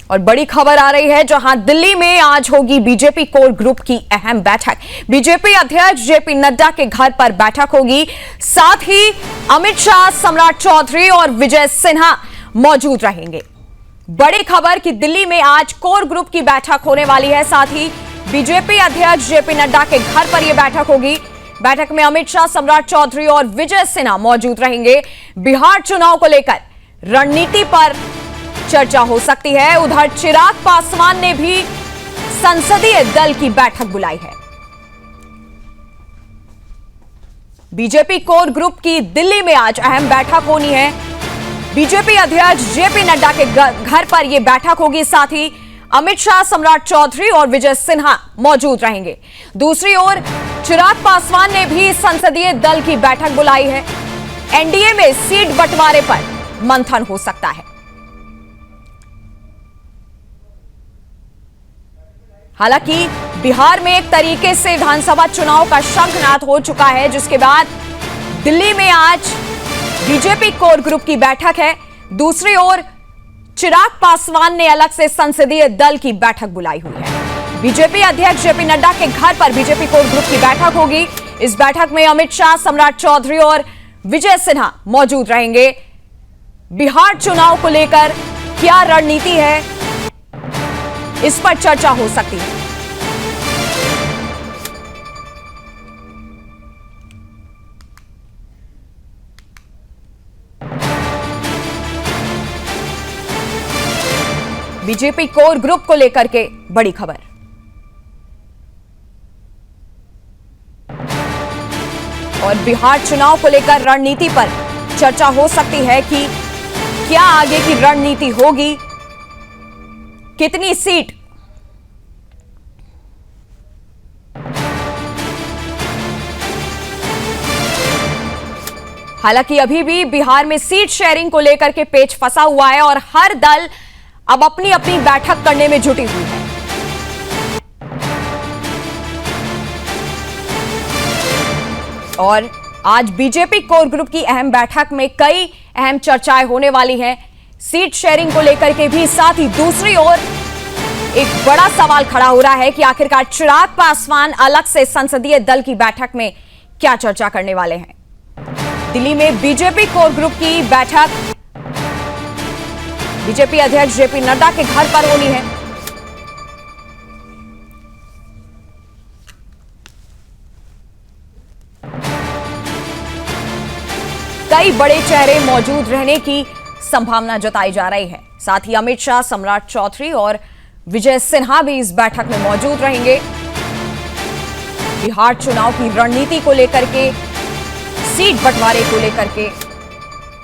और बड़ी खबर आ रही है, जहां दिल्ली में आज होगी बीजेपी कोर ग्रुप की अहम बैठक। बीजेपी अध्यक्ष जेपी नड्डा के घर पर बैठक होगी। साथ ही अमित शाह, सम्राट चौधरी और विजय सिन्हा मौजूद रहेंगे। बड़ी खबर कि दिल्ली में आज कोर ग्रुप की बैठक होने वाली है। साथ ही बीजेपी अध्यक्ष जेपी नड्डा के घर पर यह बैठक होगी। बैठक में अमित शाह, सम्राट चौधरी और विजय सिन्हा मौजूद रहेंगे। बिहार चुनाव को लेकर रणनीति पर चर्चा हो सकती है। उधर चिराग पासवान ने भी संसदीय दल की बैठक बुलाई है। बीजेपी कोर ग्रुप की दिल्ली में आज अहम बैठक होनी है। बीजेपी अध्यक्ष जेपी नड्डा के घर पर यह बैठक होगी। साथ ही अमित शाह, सम्राट चौधरी और विजय सिन्हा मौजूद रहेंगे। दूसरी ओर चिराग पासवान ने भी संसदीय दल की बैठक बुलाई है। एनडीए में सीट बंटवारे पर मंथन हो सकता है। हालांकि बिहार में एक तरीके से विधानसभा चुनाव का शंखनाद हो चुका है, जिसके बाद दिल्ली में आज बीजेपी कोर ग्रुप की बैठक है। दूसरी ओर चिराग पासवान ने अलग से संसदीय दल की बैठक बुलाई हुई है। बीजेपी अध्यक्ष जेपी नड्डा के घर पर बीजेपी कोर ग्रुप की बैठक होगी। इस बैठक में अमित शाह, सम्राट चौधरी और विजय सिन्हा मौजूद रहेंगे। बिहार चुनाव को लेकर क्या रणनीति है, इस पर चर्चा हो सकती है। बीजेपी कोर ग्रुप को लेकर के बड़ी खबर। और बिहार चुनाव को लेकर रणनीति पर चर्चा हो सकती है कि क्या आगे की रणनीति होगी, कितनी सीट हालांकि अभी भी बिहार में सीट शेयरिंग को लेकर के पेच फंसा हुआ है और हर दल अब अपनी अपनी बैठक करने में जुटी हुई है। और आज बीजेपी कोर ग्रुप की अहम बैठक में कई अहम चर्चाएं होने वाली हैं, सीट शेयरिंग को लेकर के भी। साथ ही दूसरी ओर एक बड़ा सवाल खड़ा हो रहा है कि आखिरकार चिराग पासवान अलग से संसदीय दल की बैठक में क्या चर्चा करने वाले हैं। दिल्ली में बीजेपी कोर ग्रुप की बैठक बीजेपी अध्यक्ष जेपी नड्डा के घर पर होनी है। कई बड़े चेहरे मौजूद रहने की संभावना जताई जा रही है। साथ ही अमित शाह, सम्राट चौधरी और विजय सिन्हा भी इस बैठक में मौजूद रहेंगे। बिहार चुनाव की रणनीति को लेकर के, सीट बंटवारे को लेकर के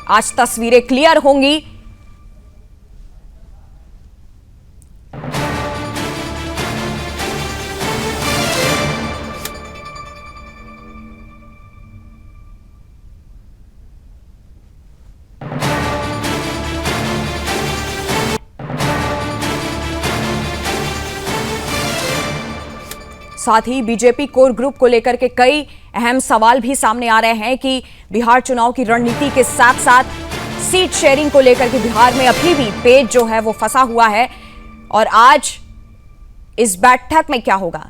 आज तस्वीरें क्लियर होंगी। साथ ही बीजेपी कोर ग्रुप को लेकर के कई अहम सवाल भी सामने आ रहे हैं कि बिहार चुनाव की रणनीति के साथ साथ सीट शेयरिंग को लेकर के बिहार में अभी भी पेच जो है वो फंसा हुआ है। और आज इस बैठक में क्या होगा,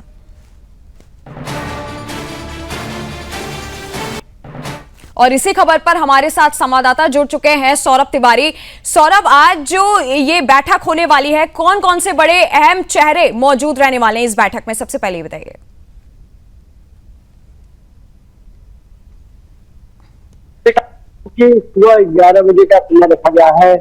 और इसी खबर पर हमारे साथ संवाददाता जुड़ चुके हैं, सौरभ तिवारी। सौरभ, आज जो ये बैठक होने वाली है, कौन कौन से बड़े अहम चेहरे मौजूद रहने वाले हैं इस बैठक में, सबसे पहले बताइए। सुबह 11 बजे का समय रखा गया है।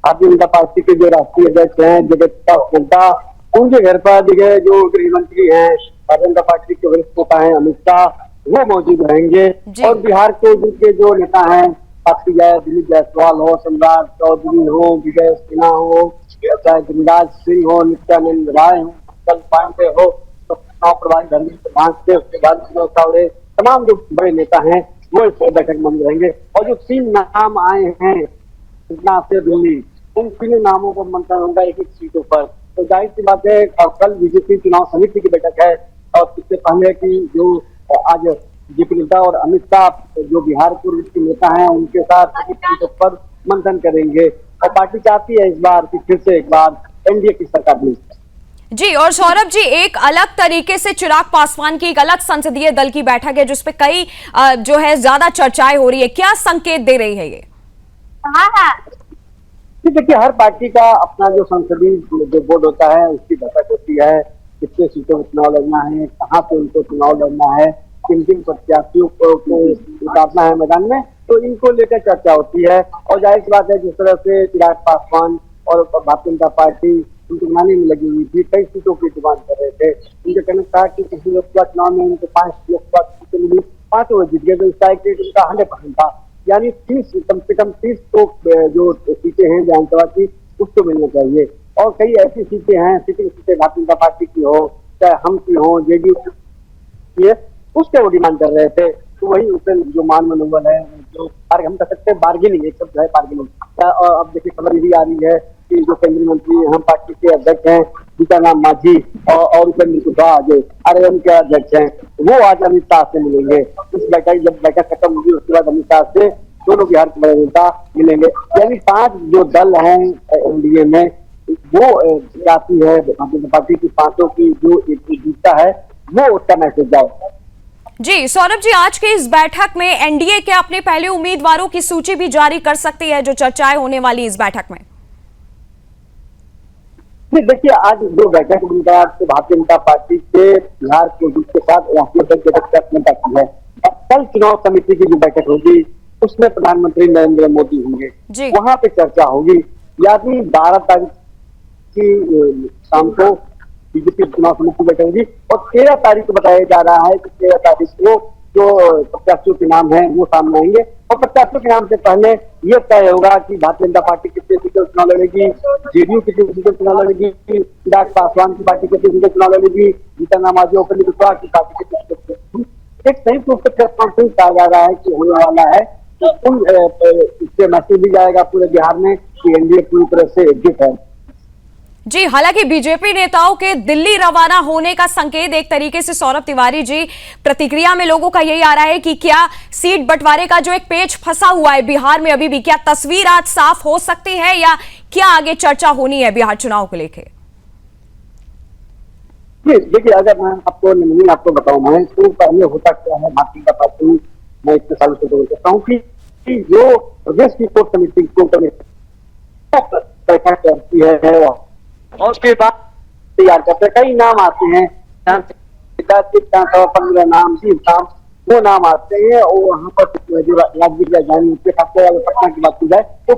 भारतीय जनता पार्टी के जो राष्ट्रीय अध्यक्ष हैं जगत प्रकाश नड्डा, उनके घर पर देखिए जो गृह मंत्री हैं, भारतीय जनता पार्टी के वरिष्ठ नेता हैं अमित शाह, वो मौजूद रहेंगे। और बिहार के जो नेता हैं, पार्टी दिलीप जायसवाल हो, सम्राट चौधरी हो, विजय सिन्हा हो, चाहे गिरिराज सिंह हो, नित्यानंद राय हो, मंगल पांडे हो, तो चुनाव प्रभारी धर्मेंद्र प्रधान से, उसके बाद विनोद चावड़े, तमाम जो बड़े नेता हैं वो इस बैठक में रहेंगे। और जो 3 नाम आए हैं पटना से दिल्ली, उन 3 नामों को मंथन होगा एक एक सीटों पर। तो जाहिर सी बात है, कल बीजेपी चुनाव समिति की बैठक है और इससे पहले की जो आज जेपी नड्डा और अमित शाह जो बिहार पूर्व के नेता हैं उनके साथ सीटों पर मंथन करेंगे। और पार्टी चाहती है इस बार कि फिर से एक बार एनडीए की सरकार मिली है। जी, और सौरभ जी, एक अलग तरीके से चिराग पासवान की एक अलग संसदीय दल की बैठक है जिसपे कई जो है ज्यादा चर्चाएं हो रही है, क्या संकेत दे रही है ये? देखिए, हर पार्टी का अपना जो संसदीय जो बोर्ड होता है उसकी बैठक होती है, कितने सीटों में चुनाव लड़ना है, कहाँ पे उनको चुनाव लड़ना है, किन किन प्रत्याशियों को उतारना है मैदान में, तो इनको लेकर चर्चा होती है। और जाहिर सी बात है, जिस तरह से चिराग पासवान और भारतीय जनता पार्टी उनकी मानी में लगी हुई थी, कई सीटों की डिमांड कर रहे थे। उनका कहना था कि पिछले लोकसभा चुनाव में उनको 5 लोकसभा सीटें मिली, 5 वो जीत गए, तो स्ट्राइक रेट उनका 100% था। यानी 30 कम से कम 30 तो जो सीटें हैं विधानसभा की उसको मिलना चाहिए। और कई ऐसी सीटें हैं, सिटिंग सीटें भारतीय जनता पार्टी की हो, चाहे हम की हो, जेडीयू की है, उसके वो डिमांड कर रहे थे। तो वही उससे जो मान मनोबल है, जो हम कह सकते हैं बार्गेनिंग, एक शब्द है बार्गेनिंग। और अब देखिए खबर ये आ रही है कि जो केंद्रीय मंत्री हम पार्टी के अध्यक्ष हैं जिनका नाम मांझी और उपेंद्र कुशवाहा जो आरएम के अध्यक्ष हैं, वो आज अमित शाह से मिलेंगे। इस बैठक जब बैठक खत्म होगी उसके बाद अमित शाह से दोनों बिहार के बड़े नेता मिलेंगे। यानी 5 जो दल हैं एनडीए में, वो जाती है भारतीय जनता पार्टी की 5 की जो एक जीतता है वो उसका मैसेज जाए। जी सौरभ जी, आज के इस बैठक में एनडीए क्या अपने पहले उम्मीदवारों की सूची भी जारी कर सकती है, जो चर्चाएं होने वाली इस बैठक में? देखिए, आज जो बैठक भारतीय जनता पार्टी के बिहार के के साथ राष्ट्रीय बैठक की है। कल चुनाव समिति की जो बैठक होगी उसमें प्रधानमंत्री नरेंद्र मोदी होंगे, वहां पे चर्चा होगी। यानी 12 तारीख की शाम को बीजेपी चुनाव समिति बैठक होगी और 13 तारीख को बताया जा रहा है कि 13 तारीख को जो प्रत्याशियों के नाम है वो सामने आएंगे। और प्रत्याशियों के नाम से पहले ये तय होगा कि भारतीय जनता पार्टी कितने सीटों चुनाव लड़ेगी, जेडीयू कितनी सीटों चुनाव लड़ेगी, चिराग पासवान की पार्टी कितनी सीटों चुनाव लड़ेगी, जीतन राम मांझी उपेंद्र कुशवाहा की पार्टी कितनी सीटों। एक संयुक्त रूप से प्रेस कॉन्फ्रेंस कहा जा रहा है कि होने वाला है, तो उन इससे मैसेज भी जाएगा पूरे बिहार में कि एनडीए पूरी तरह से एकजुट है। जी, हालांकि बीजेपी नेताओं के दिल्ली रवाना होने का संकेत एक तरीके से सौरभ तिवारी जी, प्रतिक्रिया में लोगों का यही आ रहा है कि क्या सीट बंटवारे का जो एक पेच फंसा हुआ है बिहार में अभी भी, क्या तस्वीर आज साफ हो सकती है या क्या आगे चर्चा होनी है बिहार चुनाव को लेकर? देखिए, अगर मैं आपको बताऊं, मैं तो पहले होता क्या है भारतीय जनता पार्टी, मैं इतने सालों से बोल सकता हूँ कि जो प्रदेश की कोर समिति को बैठक करती है और उसके बाद तैयार करते हैं, कई नाम आते हैं, 15 नाम 20 नाम वो नाम आते हैं। और वहाँ पर राजनीतिक राजधानी पटना की बात की जाए तो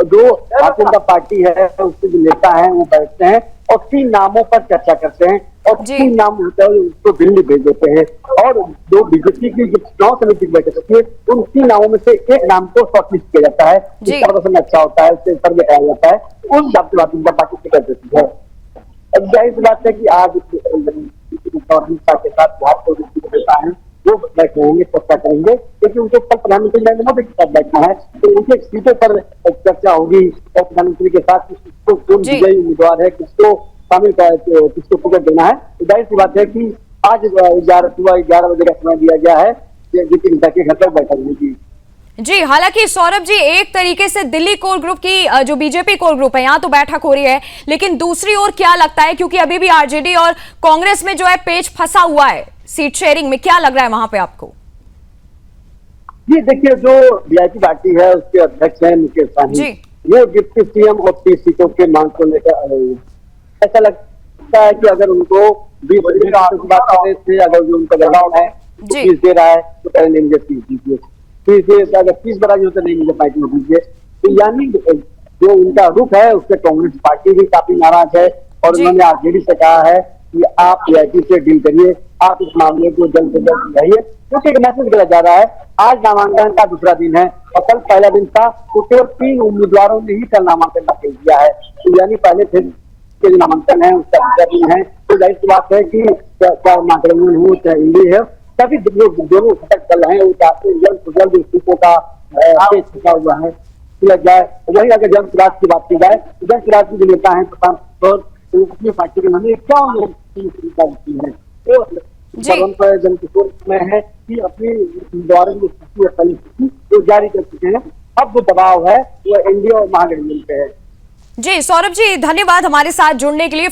जो भारतीय जनता पार्टी है उसके जो नेता है वो बैठते हैं और 3 नामों पर चर्चा करते हैं और 3 नाम होता है उसको दिल्ली भेज देते हैं। और जो बीजेपी की जो चुनाव समिति की बैठक होती है उन 3 नामों में से एक नाम को शॉर्टलिस्ट किया जाता है, जिसका प्रदर्शन अच्छा होता है उससे सर्वे कराया जाता है, उस हिसाब से भारतीय जनता पार्टी टिकट देती है। अब जाहिर सी बात है कि आज के साथ नेता है वो बैठे होंगे, चर्चा करेंगे, क्योंकि उनको कल प्रधानमंत्री नरेंद्र मोदी के साथ बैठना है, तो उनके सीटों पर चर्चा होगी और प्रधानमंत्री के साथ किसको कौन विजयी उम्मीदवार है, किसको शामिल किसको टिकट देना है। तो जाहिर सी बात है कि आज सुबह 11 बजे का समय दिया गया है जेपी नड्डा के घर पर बैठक होगी। जी, हालांकि सौरभ जी, एक तरीके से दिल्ली कोर ग्रुप की जो बीजेपी कोर ग्रुप है यहाँ तो बैठक हो रही है, लेकिन दूसरी ओर क्या लगता है, क्योंकि अभी भी आरजेडी और कांग्रेस में जो है पेच फंसा हुआ है सीट शेयरिंग में, क्या लग रहा है वहां पे आपको? जी देखिए, जो वीआईपी पार्टी है उसके अध्यक्ष हैं मुकेश सहनी, वो डिप्टी सीएम और 30 सीटों के मांग को लेकर आ रहे हैं। ऐसा लगता है कि अगर उनको 20 बात कर रहे थे, अगर जो उनका दबाव है 30 दे रहा है तो पहले मुझे 30 दीजिए, 30 अगर 30 बढ़ाई हो तो नहीं मुझे पार्टी में दीजिए। तो यानी जो उनका रुख है उससे कांग्रेस पार्टी भी काफी नाराज है और उन्होंने आरजेडी से कहा है कि आप वीआईपी से डील करिए, आप इस मामले को जल्द से जल्द सुलझाइए, क्योंकि एक मैसेज दिया जा रहा है। आज नामांकन का दूसरा दिन है और कल पहला दिन था, तो केवल 3 उम्मीदवारों ने ही कल नामांकन दाखिल किया है। तो यानी पहले फिर के जो नामांकन है उसका दूसरा दिन है। तो जाहिर सी बात है कि चाहे महागठबंधन हो चाहे इंडी है, सभी दोनों घटक दल हैं वो चाहते हैं जल्द से जल्द सीटों का पेच फंसा हुआ है लग जाए। वही अगर जन सुराज की बात की जाए तो जन सुराज की जो नेता है अपनी पार्टी के नाम क्या जन किशोर में है कि अपनी द्वारा जो जारी कर चुके हैं, अब जो दबाव है वो एनडीए और महागठबंधन पे है। जी सौरभ जी, धन्यवाद हमारे साथ जुड़ने के लिए।